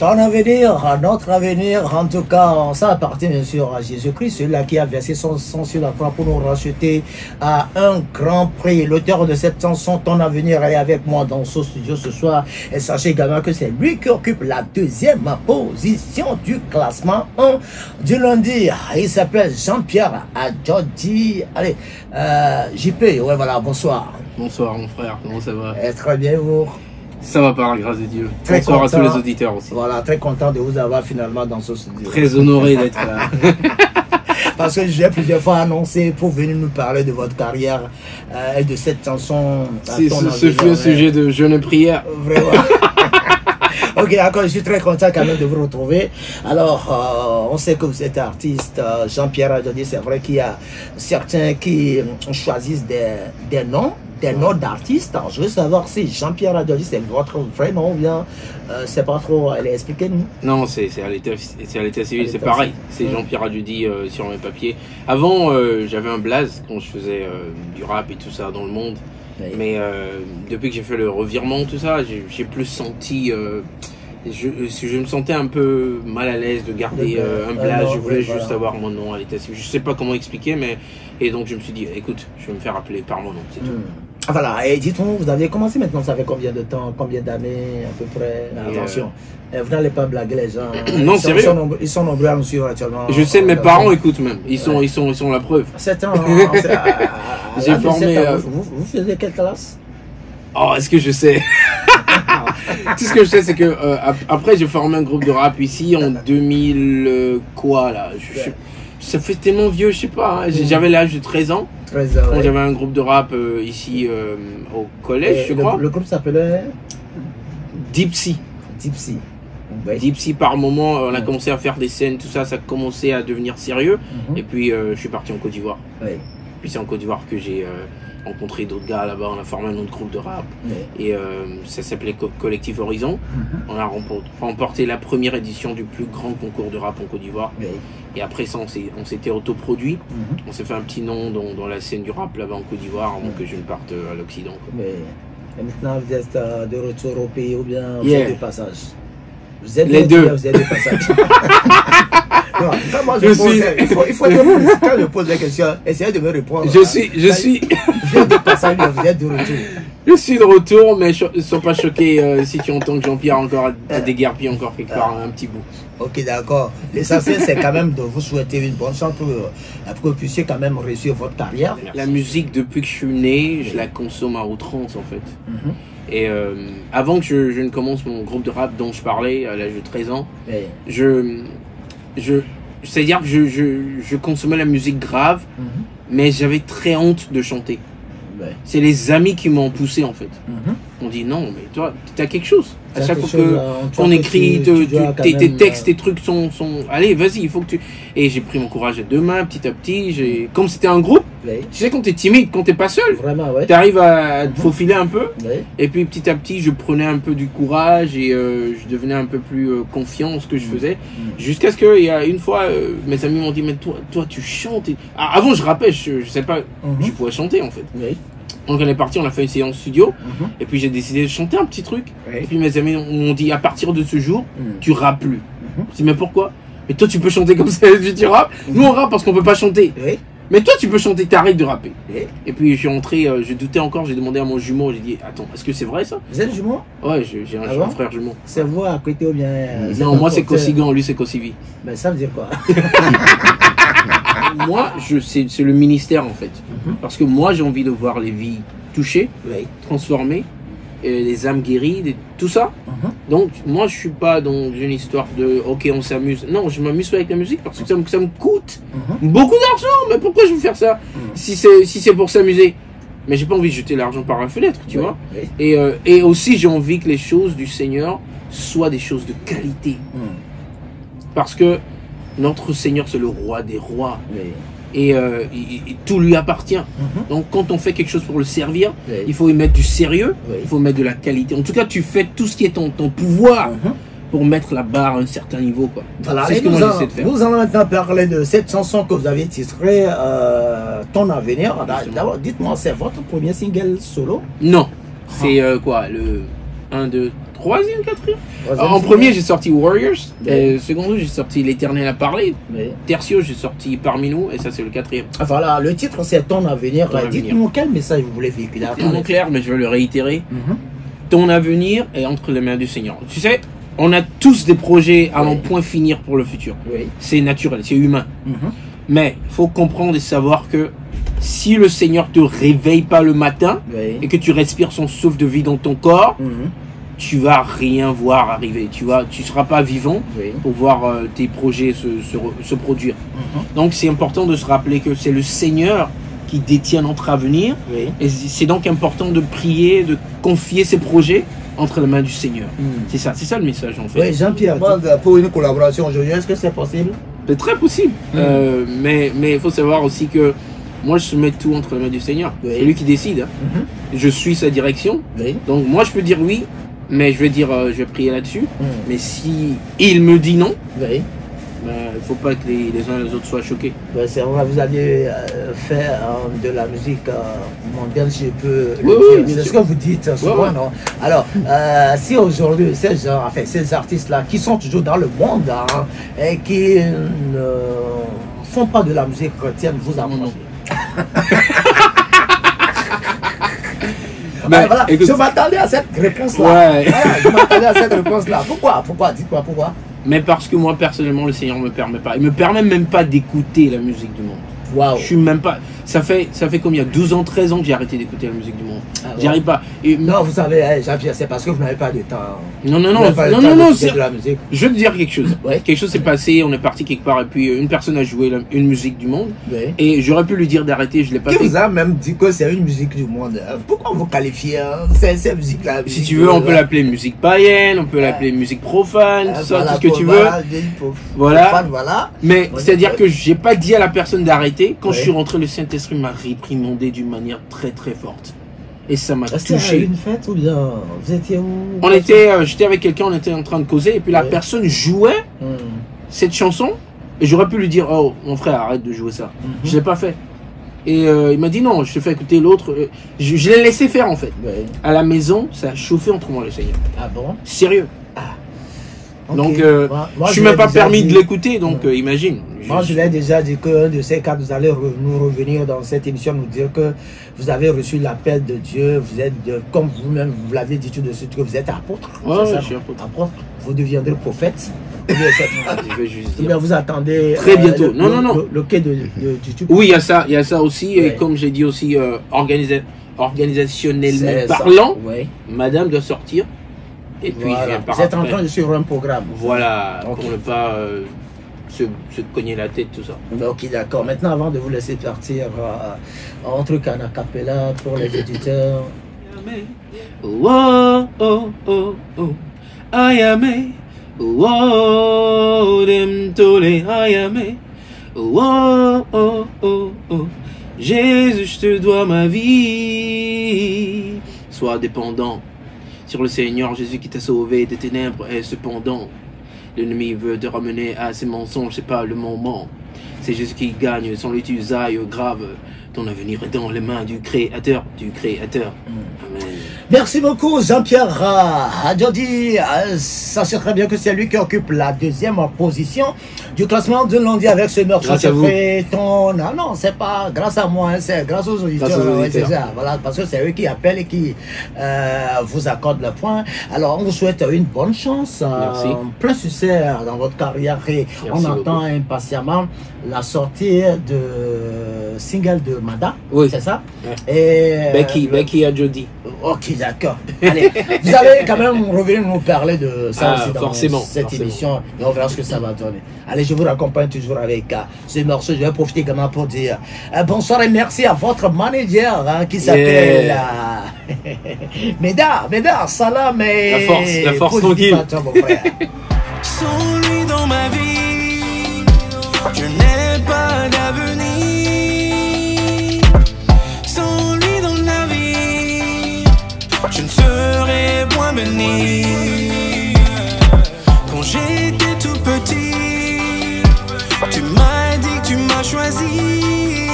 Ton avenir, notre avenir, en tout cas, ça appartient bien sûr à Jésus-Christ, celui-là qui a versé son sang sur la croix pour nous racheter à un grand prix. L'auteur de cette chanson, Ton avenir, est avec moi dans ce studio ce soir. Et sachez également que c'est lui qui occupe la deuxième position du classement 1 du lundi. Il s'appelle Jean-Pierre Adjodi. Allez, JP, ouais voilà, bonsoir. Bonsoir mon frère, comment ça va? Très bien, vous? Ça va par la grâce de Dieu. Très Bonsoir content, à tous les auditeurs aussi. Voilà, très content de vous avoir finalement dans ce studio. Très honoré d'être là. Parce que j'ai plusieurs fois annoncé pour venir nous parler de votre carrière et de cette chanson. Ce fut un sujet de jeûne et prière. Vraiment. Ok, d'accord, je suis très content quand même de vous retrouver. Alors, on sait que vous êtes artiste, Jean-Pierre Adjodi. C'est vrai qu'il y a certains qui choisissent des noms d'artistes. Je veux savoir si Jean-Pierre Adjodi, c'est votre vrai nom ou bien c'est pas trop. Allez, expliquez-nous. Non, c'est à l'état civil, c'est pareil. C'est Jean-Pierre Adjodi sur mes papiers. Avant, j'avais un blaze quand je faisais du rap et tout ça dans le monde. Oui. Mais depuis que j'ai fait le revirement, tout ça, j'ai plus senti. Je me sentais un peu mal à l'aise de garder un blaze. Je voulais juste avoir mon nom à l'état civil. Je sais pas comment expliquer, mais. Et donc je me suis dit, écoute, je vais me faire appeler par mon nom, c'est tout. Voilà, et dites-moi, vous avez commencé maintenant, ça fait combien de temps, combien d'années à peu près? Attention, vous n'allez pas blaguer les gens. Non, sérieux? Ils sont nombreux à nous suivre actuellement. Je sais, mes parents écoutent même, ils sont la preuve. 7 ans, j'ai formé... Vous faisiez quelle classe? Oh, est-ce que je sais? Tout ce que je sais, c'est que après j'ai formé un groupe de rap ici en 2000 quoi là. Ça fait tellement vieux, je sais pas. Hein. J'avais l'âge de 13 ans. 13 ans. Quand j'avais un groupe de rap ici au collège, je crois. Le groupe s'appelait Dipsy. Dipsy. Ouais. Dipsy, par moment, on a commencé à faire des scènes, tout ça, ça commençait à devenir sérieux. Et puis je suis parti en Côte d'Ivoire. Ouais. Puis c'est en Côte d'Ivoire que j'ai rencontré d'autres gars là-bas, on a formé un autre groupe de rap. Et ça s'appelait Collectif Horizon. On a remporté la première édition du plus grand concours de rap en Côte d'Ivoire. Et après ça, on s'était autoproduit. On s'est fait un petit nom dans la scène du rap là-bas en Côte d'Ivoire avant que je ne parte à l'Occident. Et maintenant, vous êtes de retour au pays ou bien vous êtes de passage? Vous êtes les deux. Vous êtes de passage. Non, quand moi il faut être quand je pose des questions, essayez de me répondre. Je suis. Vous êtes de passage, vous êtes de retour. Je suis de retour, mais ne sois pas choqué si tu entends que Jean-Pierre encore a déguerpi encore quelque part un petit bout. Ok, d'accord. L'essentiel, c'est quand même de vous souhaiter une bonne chance pour que vous puissiez quand même réussir votre carrière. La musique, depuis que je suis né, je la consomme à outrance en fait. Et avant que je ne commence mon groupe de rap dont je parlais à l'âge de 13 ans, c'est-à-dire que je consommais la musique grave, mais j'avais très honte de chanter. C'est les amis qui m'ont poussé en fait. On dit non, mais toi, tu as quelque chose. À chaque fois qu'on écrit, tes textes, tes trucs sont... Allez, vas-y, il faut que tu... Et j'ai pris mon courage à deux mains, petit à petit. Comme c'était un groupe, tu sais, quand tu es timide, quand tu n'es pas seul, tu arrives à te faufiler un peu. Et puis petit à petit, je prenais un peu du courage et je devenais un peu plus confiant en ce que je faisais. Jusqu'à ce qu'il y a une fois, mes amis m'ont dit, mais toi, tu chantes. Avant, je rappais, je sais pas, je pouvais chanter en fait. Donc on est parti, on a fait une séance studio, et puis j'ai décidé de chanter un petit truc. Et puis mes amis m'ont dit, à partir de ce jour, tu rappes plus. Je dis, mais pourquoi? Mais toi tu peux chanter comme ça, tu rappes. Nous on rappe parce qu'on peut pas chanter. Mais toi tu peux chanter, t'arrêtes de rapper. Et puis je suis rentré, je doutais encore, j'ai demandé à mon jumeau, j'ai dit, attends, est-ce que c'est vrai ça? Vous êtes jumeau? Ouais, j'ai un frère jumeau. C'est vous à côté ou bien? Non, moi c'est Kosigan, lui c'est Kosivi. Ben ça veut dire quoi? Moi, c'est le ministère en fait. Parce que moi, j'ai envie de voir les vies touchées, transformées, les âmes guéries, tout ça. Donc, moi, je suis pas dans une histoire de ok, on s'amuse. Non, je m'amuse avec la musique parce que ça me coûte beaucoup d'argent. Mais pourquoi je veux faire ça si c'est pour s'amuser? Mais j'ai pas envie de jeter l'argent par la fenêtre, tu vois. Et aussi, j'ai envie que les choses du Seigneur soient des choses de qualité. Parce que notre Seigneur, c'est le roi des rois. Et tout lui appartient. Donc quand on fait quelque chose pour le servir, il faut y mettre du sérieux, il faut mettre de la qualité. En tout cas, tu fais tout ce qui est en ton pouvoir pour mettre la barre à un certain niveau. Voilà, c'est ce que moi j'essaie de faire. Nous allons maintenant parler de cette chanson que vous avez titrée Ton avenir. D'abord, dites-moi, c'est votre premier single solo? Non, c'est quoi, le 1, 2, troisième, quatrième. En premier, j'ai sorti Warriors. Secondo, j'ai sorti L'Éternel a parlé. Tertio, j'ai sorti Parmi nous. Et ça, c'est le quatrième. Voilà, le titre, c'est Ton avenir. Dites-nous quel message vous voulez véhiculer. C'est clair, mais je vais le réitérer. Ton avenir est entre les mains du Seigneur. Tu sais, on a tous des projets à un point finir pour le futur. C'est naturel, c'est humain. Mais il faut comprendre et savoir que si le Seigneur te réveille pas le matin et que tu respires son souffle de vie dans ton corps, tu vas rien voir arriver. Tu seras pas vivant pour voir tes projets se produire. Donc c'est important de se rappeler que c'est le Seigneur qui détient notre avenir. Et c'est donc important de prier, de confier ses projets entre les mains du Seigneur. C'est ça le message en fait. Oui, Jean-Pierre, pour une collaboration aujourd'hui, est-ce que c'est possible? C'est très possible. Mais il faut savoir aussi que moi je soumets tout entre les mains du Seigneur. C'est lui qui décide. Je suis sa direction. Donc moi je peux dire oui, mais je vais prier là-dessus. Mais si il me dit non, il ne faut pas que les uns et les autres soient choqués. C'est vrai, vous allez faire de la musique mondiale, si je peux le dire. C'est ce que vous dites souvent, non? Alors, si aujourd'hui, ces artistes-là, qui sont toujours dans le monde et qui ne font pas de la musique chrétienne, vous approchez. Voilà, écoute, je m'attendais à cette réponse-là. Je m'attendais à cette réponse-là. Pourquoi? Dites-moi pourquoi. Mais parce que moi, personnellement, le Seigneur ne me permet pas. Il ne me permet même pas d'écouter la musique du monde. Je suis même pas... Ça fait combien? 12 ans, 13 ans que j'ai arrêté d'écouter la musique du monde. J'y arrive pas. Non, vous savez, Jean-Pierre, c'est parce que vous n'avez pas de temps. Non. Je vais te dire quelque chose. Quelque chose s'est passé, on est parti quelque part et puis une personne a joué une musique du monde. Et j'aurais pu lui dire d'arrêter, je l'ai pas fait. Qui vous a même dit que c'est une musique du monde? Pourquoi vous qualifiez cette musique-là? Si tu veux, on peut l'appeler musique païenne, on peut l'appeler musique profane, tout ça, tout ce que tu veux. Voilà. Mais c'est-à-dire que j'ai pas dit à la personne d'arrêter. Quand je suis rentré, le Saint-Esprit m'a réprimandé d'une manière très très forte. Et ça m'a touché. C'était une fête ou bien vous étiez où? J'étais avec quelqu'un, on était en train de causer et puis la personne jouait cette chanson et j'aurais pu lui dire, oh mon frère, arrête de jouer ça. Je l'ai pas fait. Et il m'a dit non, je te fais écouter l'autre. Je l'ai laissé faire en fait. À la maison, ça a chauffé entre moi et le Seigneur. Ah bon? Sérieux. Donc, moi, je ne m'ai pas permis de l'écouter, donc imagine. Moi, je l'ai déjà dit qu'un de ces cas, vous allez nous revenir dans cette émission, nous dire que vous avez reçu l'appel de Dieu, vous êtes, comme vous-même, vous l'avez dit tout de suite, que vous êtes apôtre. Je suis apôtre. Vous deviendrez prophète. Je vais juste dire. Bien, vous attendez très bientôt. Le quai de YouTube. Oui, il y a ça aussi, et comme j'ai dit aussi, organisationnellement parlant, madame doit sortir. Et puis, vous êtes en train de suivre un programme. Voilà, pour ne pas se cogner la tête, tout ça. Ok, d'accord. Maintenant, avant de vous laisser partir, un truc en acapella pour les éditeurs. Oh, oh, oh, oh. Ayame. Oh, dem tole ayame. Oh, oh, oh, oh. Jésus, je te dois ma vie. Sois dépendant sur le Seigneur Jésus qui t'a sauvé des ténèbres, et cependant l'ennemi veut te ramener à ses mensonges. C'est pas le moment, c'est Jésus qui gagne. Sans lui tu ailles grave, ton avenir est dans les mains du Créateur, Amen. Merci beaucoup Jean-Pierre Adjodi. Sachez très bien que c'est lui qui occupe la deuxième position du classement de lundi avec ce morceau. Grâce à vous. Non, c'est pas grâce à moi, c'est grâce aux auditeurs. Voilà, parce que c'est eux qui appellent et qui vous accordent le point. Alors on vous souhaite une bonne chance, plein succès dans votre carrière et on attend impatiemment la sortie de single de Mada, c'est ça? Et Becky Adjodi. Ok, d'accord. Allez, vous allez quand même revenir nous parler de ça aussi dans cette émission et on verra ce que ça va donner. Allez, je vous raccompagne toujours avec ce morceau. Je vais profiter également pour dire bonsoir et merci à votre manager qui s'appelle Médard, salam et la force tranquille. Sans lui dans ma vie, je n'ai pas d'avenir. Sans lui dans la vie, je ne serai point béni. Quand j'étais tout petit, tu m'as dit que tu m'as choisi.